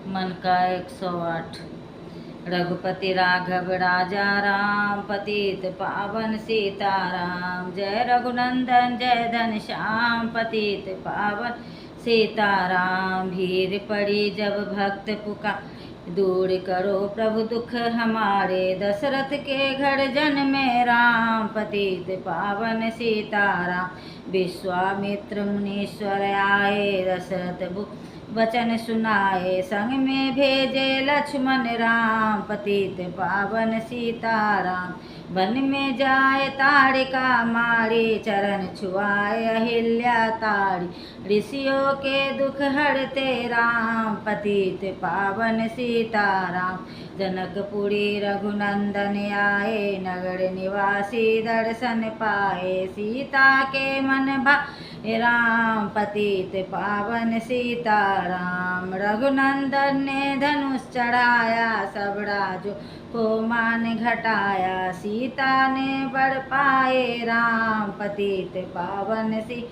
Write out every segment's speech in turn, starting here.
मन का 108। रघुपति राघव राजा राम, पतित पावन सीताराम। जय रघुनंदन जय धन श्याम, पतित पावन सीताराम। भीड़ पड़ी जब भक्त पुकार, दूर करो प्रभु दुख हमारे। दशरथ के घर जन्मे राम, पतित पावन सीताराम। विश्वामित्र मुनीश्वर आए, दशरथ वचन सुनाए। संग में भेजे लक्ष्मण राम, पतित पावन सीताराम। वन में जाए ताड़िका मारी, चरण छुआए अहिल्या ताड़ी। ऋषियों के दुख हरते राम, पतित पावन सीताराम। जनकपुरी रघुनंदन आए, नगर निवासी दर्शन पाए। सीता के मन भाए राम, पतित पावन सीताराम। रघुनंदन ने धनुष चढ़ाया, सब राजों को मान घटाया। सीता ने वर पाए राम, पतित पावन सी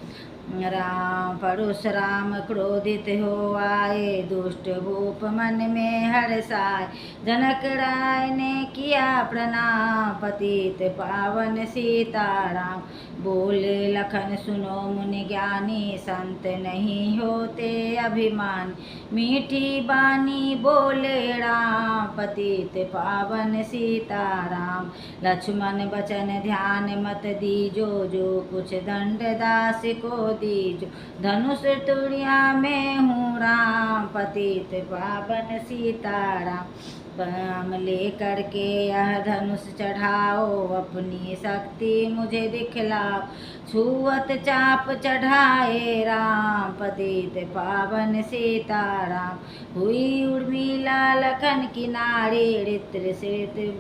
राम। परशुराम क्रोधित हो आए, दुष्ट भूप मन में हर्षाए। जनक राय ने किया प्रणाम, पतित पावन सीताराम। बोले लखन सुनो मुनि ज्ञानी, संत नहीं होते अभिमान। मीठी बानी बोले राम, पतित पावन सीताराम। लक्ष्मण बचन ध्यान मत दीजो, जो कुछ दंड दास को दीजो। धनुष तुरिया में हूँ राम, पतित पावन सीताराम। बम लेकर के यह धनुष चढ़ाओ, अपनी शक्ति मुझे दिखलाओ। छुअत चाप चढ़ाए राम, पतित पावन सीताराम। हुई उर्मिला लखन की नारी, ऋत्र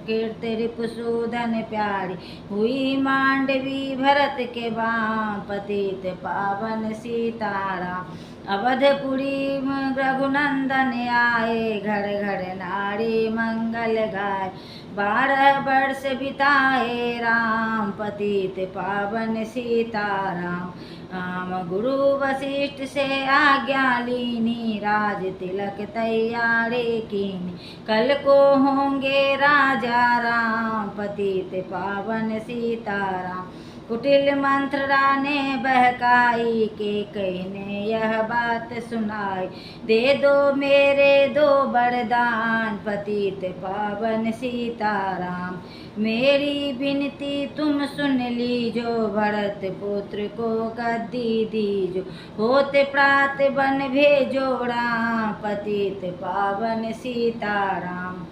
कीर्त रिपुसूदन प्यारी। हुई मांडवी भरत के बाम, पतित पावन सीताराम। अवधपुरी रघुनंदन आए, घर घर नारी मंगल गाय। 12 वर्ष बिताए राम, पतित पावन सीताराम। राम गुरु वशिष्ठ से आज्ञा लीनी, राज तिलक तैयारी कीनी। कल को होंगे राजा राम, पतित पावन सीताराम। कुटिल मंत्रा ने बहकाई, के कहने यह बात सुनाई। दे दो मेरे 2 वरदान, पतित पावन सीताराम। मेरी विनती तुम सुन लीजो, भरत पुत्र को गद्दी दीजो। होते प्रात बन भेजो राम, पतित पावन सीताराम।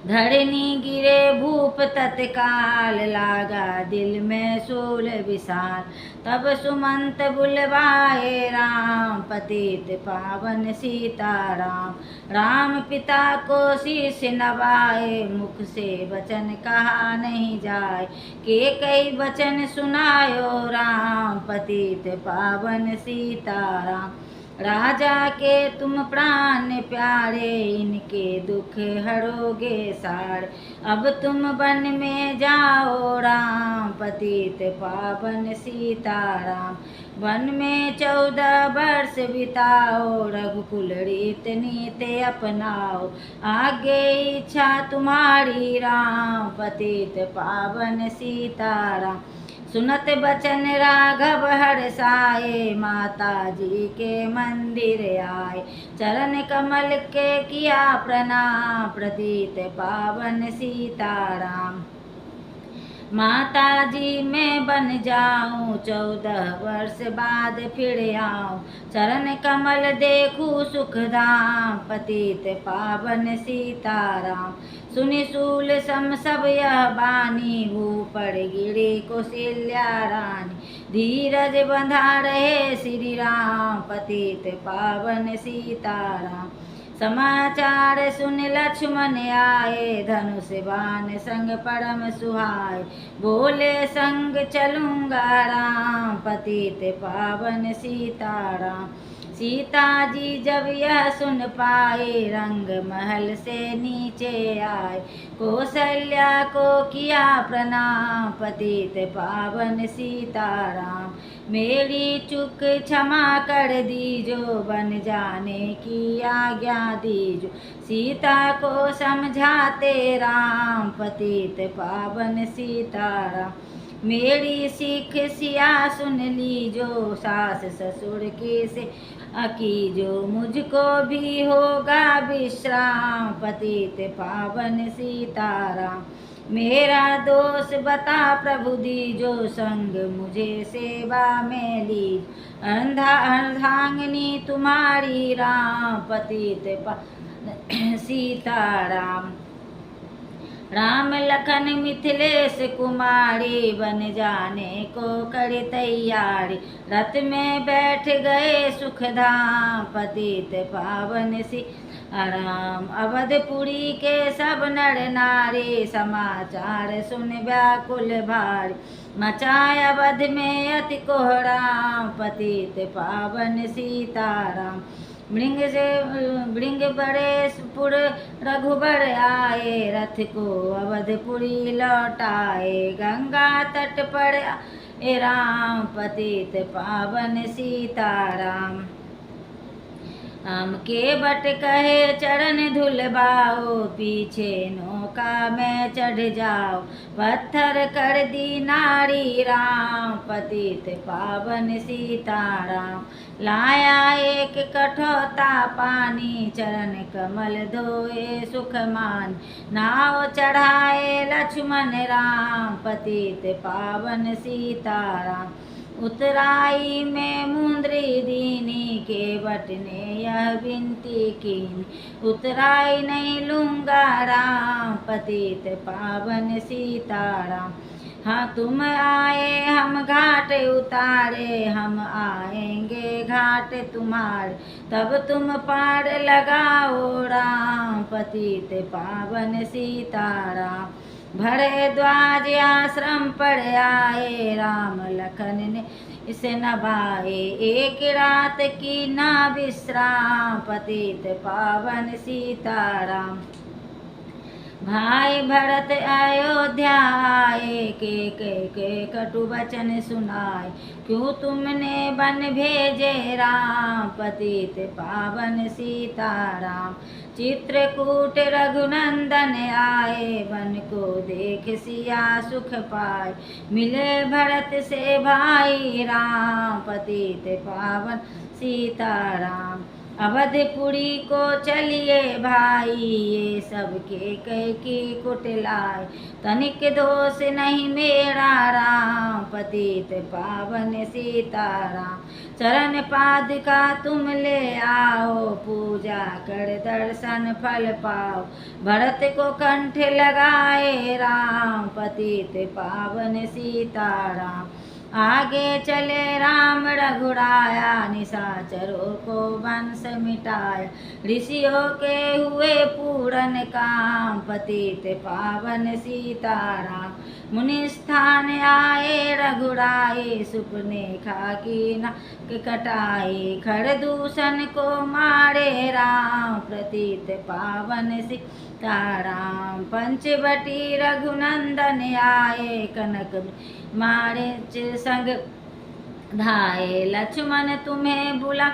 धरनी गिरे भूप तत्काल, लागा दिल में शूल विशाल। तब सुमंत बुलवाए राम, पतित पावन सीताराम। राम पिता को शीश नवाए, मुख से वचन कहा नहीं जाए। के कई वचन सुनायो राम, पतित पावन सीताराम। राजा के तुम प्राण प्यारे, इनके दुख हरोगे सार। अब तुम वन में जाओ राम, पतित पावन सीताराम। वन में 14 वर्ष बिताओ, रघुकुल रीत नीति अपनाओ। आगे इच्छा तुम्हारी राम, पतित पावन सीताराम। सुनत बचन राघव हर्षाए, माता जी के मंदिर आए। चरण कमल के किया प्रणाम, पतित पावन सीताराम। माता जी मैं बन जाऊं, 14 वर्ष बाद फिर आऊं। चरण कमल देखूं सुखधाम, पतित पावन सीताराम। सुनि शूल सम सब यह बानी, भूपड़ गिरी कौशल्या रानी। धीरज बंधा रहे श्री राम, पतित पावन सीताराम। समाचार सुन लक्ष्मण आए, धनुष बाण संग परम सुहाए। बोले संग चलूंगा राम, पतित पावन सीताराम। सीता जी जब यह सुन पाए रंग महल से नीचे आए। कौशल्या को किया प्रणाम पतित पावन सीताराम। मेरी चूक क्षमा कर दीजो बन जाने की आज्ञा दीजो। सीता को समझाते राम पतित पावन सीताराम। मेरी सीख सिया सुन लीजो सास ससुर की से कीजो। मुझको भी होगा विश्राम पतित पावन सीताराम। मेरा दोष बता प्रभु दीजो संग मुझे सेवा में लीज। अर्धांगिनी तुम्हारी राम पतित पावन सीताराम। राम लखन मिथिलेश कुमारी बन जाने को कर तैयारी। रथ में बैठ गए सुखधाम पतित पावन सीताराम। अवधपुरी के सब नर नारी समाचार सुन व्याकुल भारी। मचाए अवध में अति कोहराम पतित पावन सीताराम। भृंग बड़ेशपुर रघुबर आए रथ को अवधपुरी लौटाए। गंगा तट पर आए राम पतित पावन सीताराम। आम के बट कहे चरण धुलबाओ पीछे नौका में चढ़ जाओ। पत्थर कर दी नारी राम पतित पावन सीताराम। लाया एक कठोता पानी चरण कमल धोए सुख मान। नाव चढ़ाए लक्ष्मण राम पतित पावन सीताराम। उतराई में मुंद्री दीनी के बट ने यह विनती कीनी। उतराई नहीं लूंगा राम पतित पावन सीताराम। हाँ तुम आए हम घाट उतारे हम आएंगे घाट तुम्हारे। तब तुम पार लगाओ राम पतित पावन सीताराम। भरद्वाज आश्रम पर आए राम लखन ने इसे नभाए। एक रात की ना विश्राम पतित पावन सीताराम। भाई भरत अयोध्या आए के कटु वचन सुनाए। क्यों तुमने बन भेजे राम पतित पावन सीताराम। चित्रकूट रघुनंदन आए वन को देख सिया सुख पाए। मिले भरत से भाई राम पतित पावन सीताराम। अवधपुरी को चलिए भाई ये सबके कैकी कुटलाए। तनिक दोष नहीं मेरा राम पतित पावन सीताराम। चरण पादुका तुम ले आओ पूजा कर दर्शन फल पाओ। भरत को कंठ लगाए राम पतित पावन सीताराम। आगे चले राम रघुराया निशाचरों को वंश मिटाया। ऋषियों के हुए पूरन काम पतित पावन सीताराम। मुनि स्थान आए रघुराए सुपने खाकी नाक कटाए। खरदूषण को मारे राम पतित पावन सीताराम। पंचवटी रघुनंदन आए कनक मारे संग धाये। लक्ष्मण तुम्हें बुला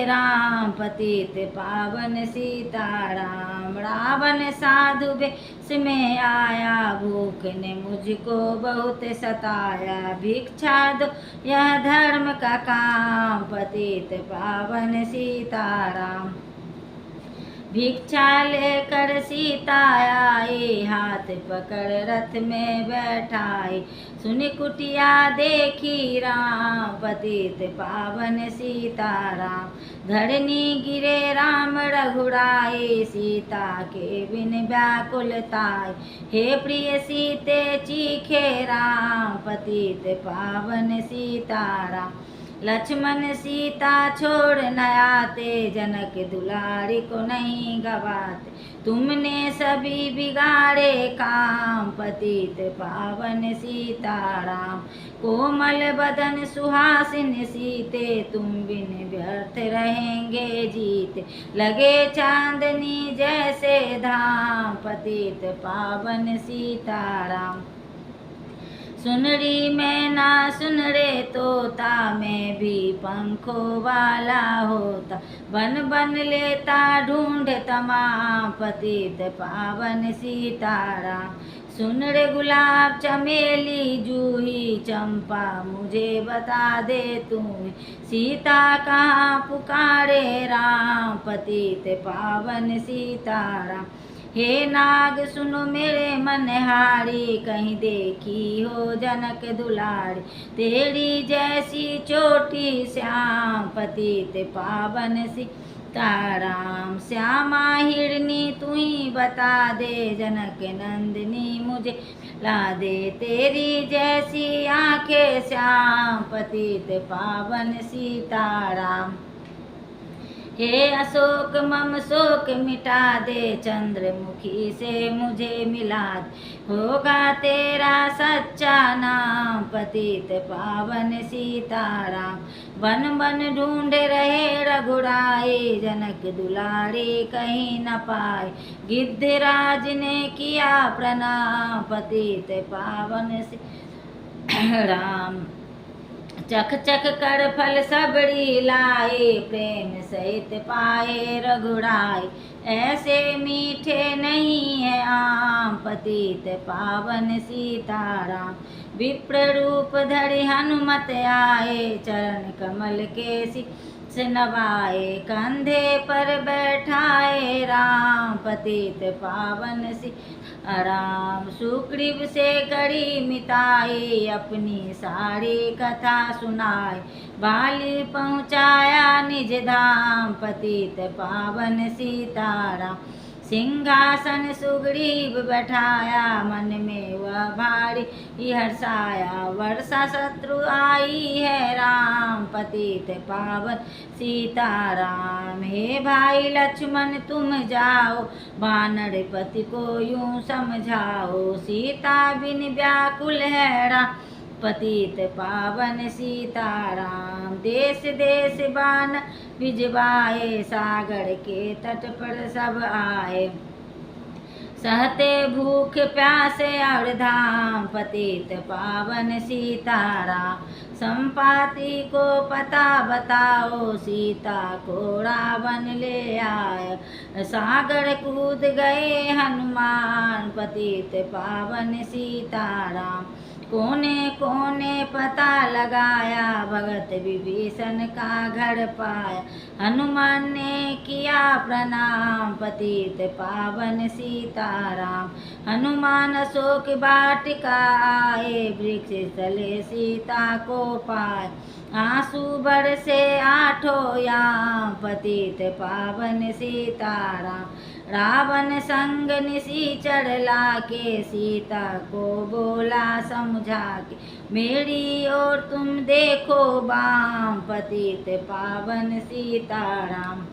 राम पतित पावन सीताराम। रावण साधु वेश में आया भूख ने मुझको बहुत सताया। भिक्षा दो यह धर्म का काम पतित पावन सीताराम। भिक्षा लेकर सीता आई हाथ पकड़ रथ में बैठाई। सुन कुटिया देखी राम पतित पावन सीताराम। धरनी गिरे राम रघुराए सीता के बिन व्याकुलताए। हे प्रिय सीते चीखे राम पतित पावन सीताराम। लक्ष्मण सीता छोड़ न आते, जनक दुलारी को नहीं गवाते। तुमने सभी बिगाड़े काम, पतित पावन सीताराम। कोमल बदन सुहासिन सीते, तुम बिन व्यर्थ रहेंगे जीते। लगे चांदनी जैसे धाम, पतित पावन सीताराम। सुन री मैना सुन रे तोता, मैं भी पंखों वाला होता। बन बन लेता ढूंढ तमाम, पतित पावन सीताराम। सुन रे गुलाब चमेली जूही चंपा, मुझे बता दे तू सीता कहाँ पुकारे राम, पतित पावन सीताराम। हे नाग सुनो मेरे मनहारी, कहीं देखी हो जनक दुलारी। तेरी जैसी चोटी श्याम, पतित पावन सीताराम। श्यामा हिरनी तू ही बता दे, जनक नंदिनी मुझे ला दे। तेरी जैसी आंखें श्याम, पतित पावन सीताराम। हे अशोक मम शोक मिटा दे, चंद्रमुखी से मुझे मिला दे। होगा तेरा सच्चा नाम, पतित पावन सीताराम। बन बन ढूंढ रहे रघुराई, जनक दुलारी कहीं न पाए। गिद्धराज ने किया प्रणाम, पतित पावन सीताराम। चख चख कर फल सबरी लाए, प्रेम सहित पाए रघुराई। ऐसे मीठे नहीं है आम, पतित पावन सीताराम। विप्र रूप धरि हनुमत आए, चरण कमल के शीश नवाए। कंधे पर बैठाए राम, पतित पावन सीताराम। सुग्रीव से कड़ी मिताई, अपनी सारी कथा सुनाए। बाली पहुँचाया निज धाम, पतित पावन सीताराम। सिंहासन सुग्रीव बैठाया, मन में वह भारी हर्षाया। वर्षा शत्रु आई है राम, पतित पावन सीताराम। हे भाई लक्ष्मण तुम जाओ, वानर पति को यूं समझाओ। सीता बिन व्याकुल है राम, पतित पावन सीताराम। देश देश बान भिजवाए, सागर के तट पर सब आए। सहते भूख प्यासे और धाम, पतित पावन सीताराम। संपाति को पता बताओ, सीता को रावण ले आया। सागर कूद गए हनुमान, पतित पावन सीताराम। कोने कोने पता लगाया, भगत विभीषण का घर पाया। हनुमान ने किया प्रणाम, पतित पावन सीताराम। हनुमान अशोक वाटिका आए, वृक्ष तले सीता को पाए। आंसू बरसे आठों याम, पतित पावन सीताराम। रावण संग निशाचर लाके, सीता को बोला समझा के। मेरी ओर तुम देखो बाम, पतित पावन सीताराम।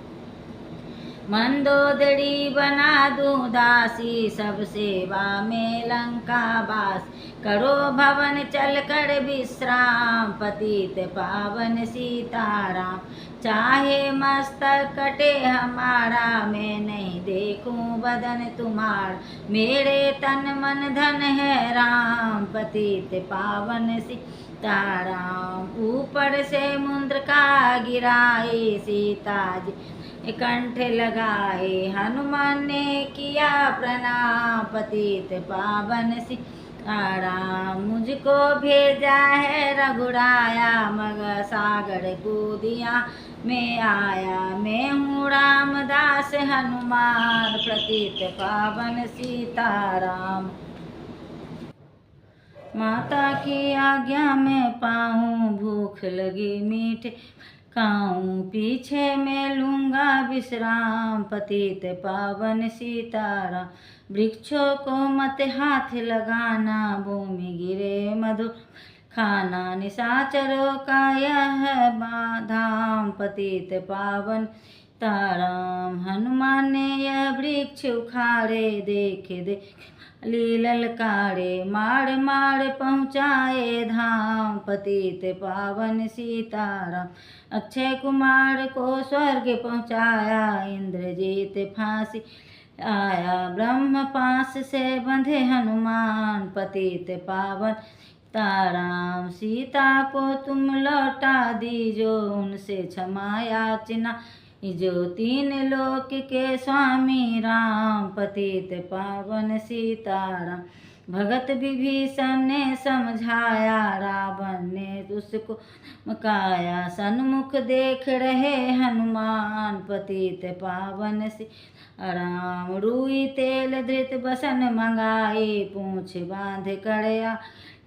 मंदोदरी बना दूं दासी, सब सेवा में लंका वास। करो भवन चल कर विश्राम, पतित पावन सीताराम। चाहे मस्तक कटे हमारा, मैं नहीं देखूं बदन तुम्हारा। मेरे तन मन धन है राम, पतित पावन सीताराम। ऊपर से मुंद्र का गिराए, सीता जी कंठ लगाए। हनुमान ने किया प्रणाम, पतित पावन सीताराम। मुझको भेजा है रघुराया, मग सागर कूदिया में आया। मैं हूँ रामदास हनुमान, पतित पावन सीताराम। माता की आज्ञा में पाऊँ, भूख लगी मीठे खाऊं। पीछे मैं लूँगा विश्राम, पतित पावन सीताराम। वृक्षों को मत हाथ लगाना, भूमि गिरे मधुर खाना निशाचरों का यह धाम पतित पावन ताराम। हनुमान ने यह वृक्ष उखाड़े, देख देख ललकारे, मार मार पहुँचाए धाम पतित पावन सीताराम। अक्षय कुमार को स्वर्ग पहुँचाया, इंद्रजीत फांसी आया, ब्रह्म पास से बंधे हनुमान पतित पावन ताराम। सीता को तुम लौटा दीजो, उनसे क्षमा याचना जो, तीन लोक के स्वामी राम पतित पावन सीताराम। भगत विभीषण ने समझाया, रावण ने उसको मकाया, सन्मुख देख रहे हनुमान पतित पावन सीताराम। रूई तेल धृत बसन मंगाए, पूँछ बांध कड़या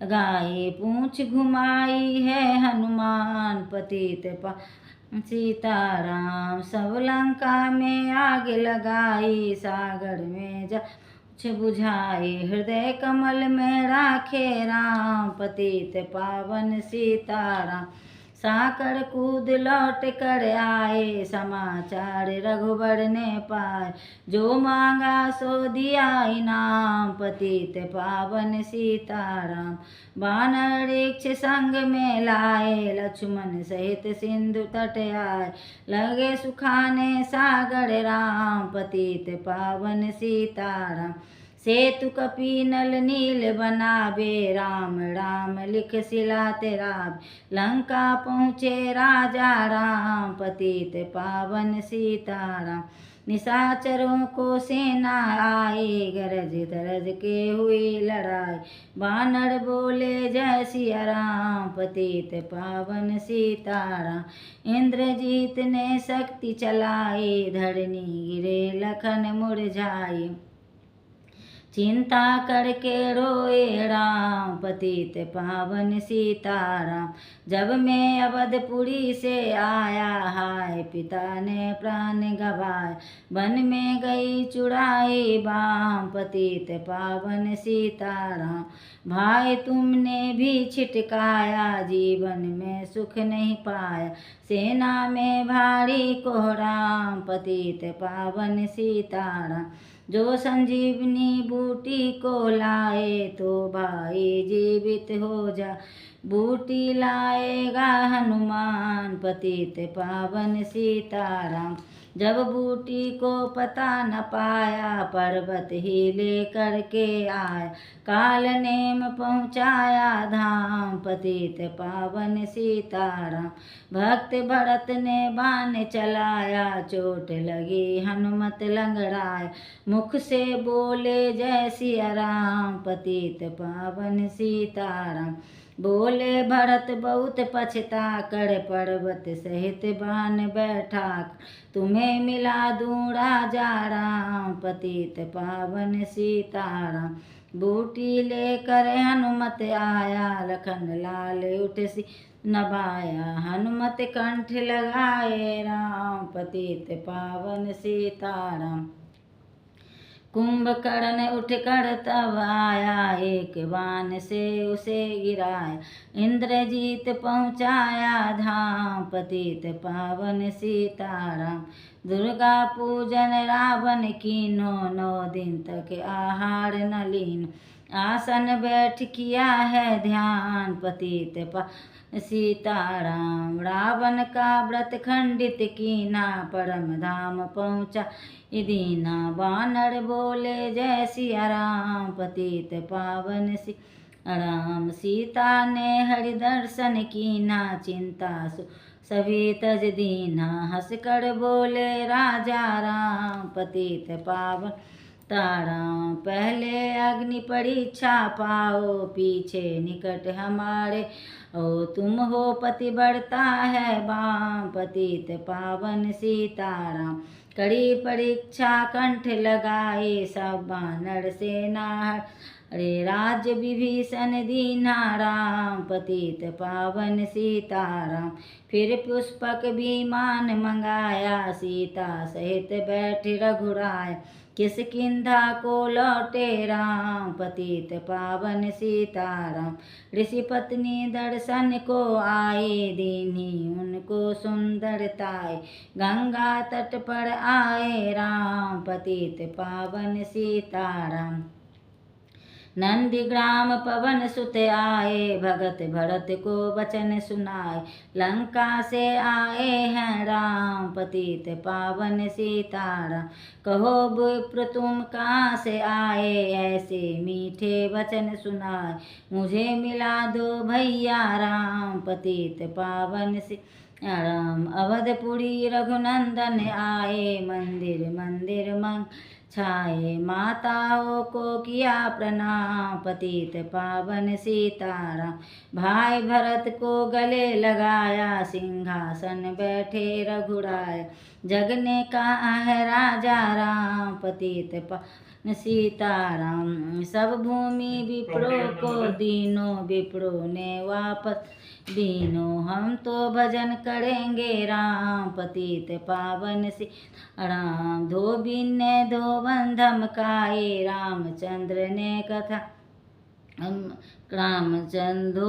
गाये, पूँछ घुमाई है हनुमान पतित पावन सीताराम। सब लंका में आग लगाई, सागर में कुछ बुझाए, हृदय कमल में राखे राम पतित पावन सीताराम। साकर कूद लौट कर आए, समाचार रघुबर ने पाए, जो मांगा सो दिया इनाम पतित पावन सीताराम। बानर वृक्ष संग में लाए, लक्ष्मण सहित सिंधु तट आए, लगे सुखाने सागर राम पतित पावन सीताराम। सेतु कपीनल नील बनावे, राम राम लिख शिला तेरावे, लंका पहुँचे राजा राम पतित पावन सीताराम। निशाचरों को सेना आए, गरज गरज के हुई लड़ाई, बानर बोले जय सिया राम पतित पावन सीताराम। इंद्रजीत ने शक्ति चलाई, धरनी गिरे लखन मुरझाई, चिंता करके रोए राम पतित पावन सीताराम। जब मैं अवधपुरी से आया, हाय पिता ने प्राण गवाए, वन में गई चुराई बाम पतित पावन सीताराम। भाई तुमने भी छिटकाया, जीवन में सुख नहीं पाया, सेना में भारी कोहराम पतित पावन सीताराम। जो संजीवनी बूटी को लाए, तो भाई जीवित हो जा, बूटी लाएगा हनुमान पतित पावन सीताराम। जब बूटी को पता न पाया, पर्वत ही लेकर के आया, काल नेम पहुँचाया धाम पतित पावन सीताराम। भक्त भरत ने बाण चलाया, चोट लगी हनुमत लंगड़ाया, मुख से बोले जय सिया राम पतित पावन सीताराम। बोले भरत बहुत पछता कर, पर्वत सहित बाण बैठा, तुम्हें मिला दूँ राजा राम पतित पावन सीताराम। बूटी लेकर हनुमत आया, लखन लाल उठ सी नभाया, हनुमत कंठ लगाए राम पतित पावन सीताराम। कुंभकर्ण उठकर तब आया, एक बाण से उसे गिराया, इंद्रजीत पहुँचाया धाम पतित पावन सीताराम। दुर्गा पूजन रावण कीनो, 9 दिन तक आहार न लीन, आसन बैठ किया है ध्यान पतित पावन सीताराम। रावण का व्रत खंडित कीना, परम धाम पहुँचा दीना, बानर बोले जय सिया राम पतित पावन सीताराम। सीता ने हरि दर्शन कीना, चिंता सभी तज दीना, हंस कर बोले राजा राम पतित पावन ताराम। पहले अग्नि परीक्षा पाओ, पीछे निकट हमारे ओ, तुम हो पति बढ़ता है बाम पतित पावन सीताराम। कड़ी परीक्षा कंठ लगाए, सब बानर सेना अरे राज्य विभीषण दीन्हा राम, पतित पावन सीताराम। फिर पुष्पक विमान मंगाया, सीता सहित बैठ रघुराय। किष्किंधा को लौटे राम, पतित पावन सीताराम। ऋषि पत्नी दर्शन को आए, दीन्ही उनको सुंदरताए। गंगा तट पर आए राम, पतित पावन सीताराम। नंदीग्राम पवन सुत आए, भगत भरत को वचन सुनाए। लंका से आए हैं राम, पतित पावन सीताराम। कहो विप्र तुम कहाँ से आए, ऐसे मीठे वचन सुनाए। मुझे मिला दो भैया राम, पतित पावन सीताराम। अवधपुरी रघुनंदन आए, मंदिर मंदिर मंग छाए। माताओं को किया प्रणाम, पतित पावन सीताराम। भाई भरत को गले लगाया, सिंहासन बैठे रघुराय। जग ने कहा है राजा राम, पतित पावन सीताराम। सब भूमि विप्रों को दीनों, विप्रों ने वापस दीनो। हम तो भजन करेंगे राम, पतित पावन सीताराम। धोबी ने धोबन धमकाए, रामचंद्र ने कथा रामचंद्र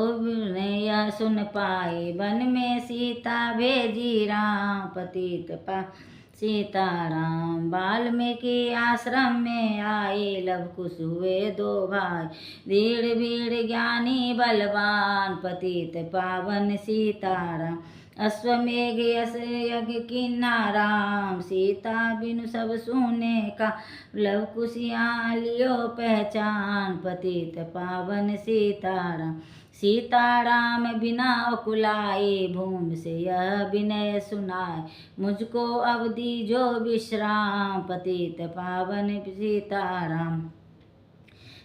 ने यह सुन पाए। वन में सीता भेजी राम, पतित पावन सीताराम। वाल्मीकि आश्रम में आए, लव कुश हुए दो भाई। धीर भीड़ ज्ञानी बलवान, पतित पावन सीताराम। अश्वमेघ यश यज्ञ कीन्हा राम, सीता बिनु सब सुने का। लव कुशिया लियो पहचान, पतित पावन सीताराम। सीताराम बिना अकुलाए, भूमि से यह विनय सुनाए। मुझको अब दीजो विश्राम, पतित पावन सीताराम।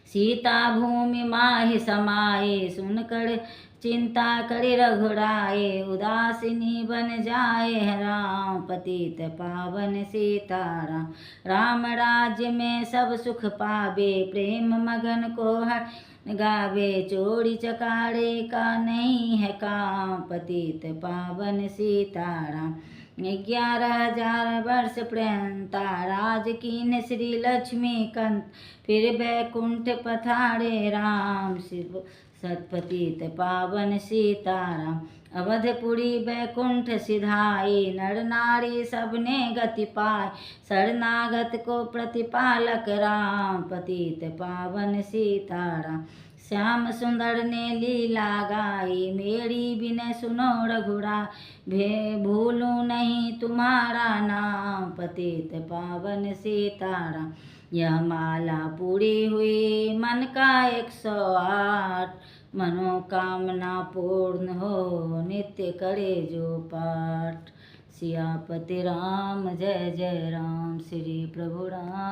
सीता भूमि माहि समाये, सुनकर चिंता करि रघुराए। उदासीनी बन जाए राम, पतित पावन सीताराम। राम राज्य में सब सुख पावे, प्रेम मगन को हर गावे। चोरी चकारे का नहीं है काम, पतित पावन सीताराम। 11,000 वर्ष पर्यंता राज कीन श्री लक्ष्मीकांत। फिर बैकुंठ पधारे राम, शिव सतपतित पावन सीताराम। अवधपुरी बैकुंठ सिधाई, नर नारी सबने गति पाए। शरणागत को प्रतिपालक राम, पतित पावन सीताराम। श्याम सुंदर ने लीला गाई, मेरी विनय सुनो रघुरा। भूलूं नहीं तुम्हारा नाम, पतित पावन सीताराम। यह माला पूरी हुई मन का 108, मनोकामना पूर्ण हो नित्य करे जो पाठ। सियापति राम जय जय राम, श्री प्रभु राम।